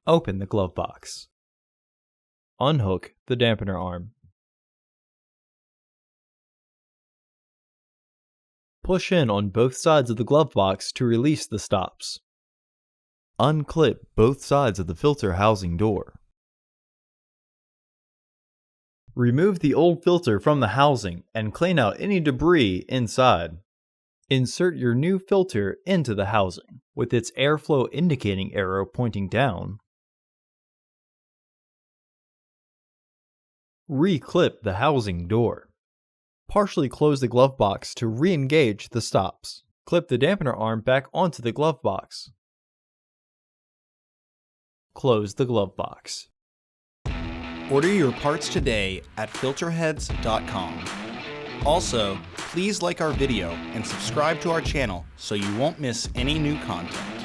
Open the glove box. Unhook the dampener arm. Push in on both sides of the glove box to release the stops. Unclip both sides of the filter housing door. Remove the old filter from the housing and clean out any debris inside. Insert your new filter into the housing, with its airflow indicating arrow pointing down. Reclip the housing door. Partially close the glove box to re-engage the stops. Clip the dampener arm back onto the glove box. Close the glove box. Order your parts today at filterheads.com. Also, please like our video and subscribe to our channel so you won't miss any new content.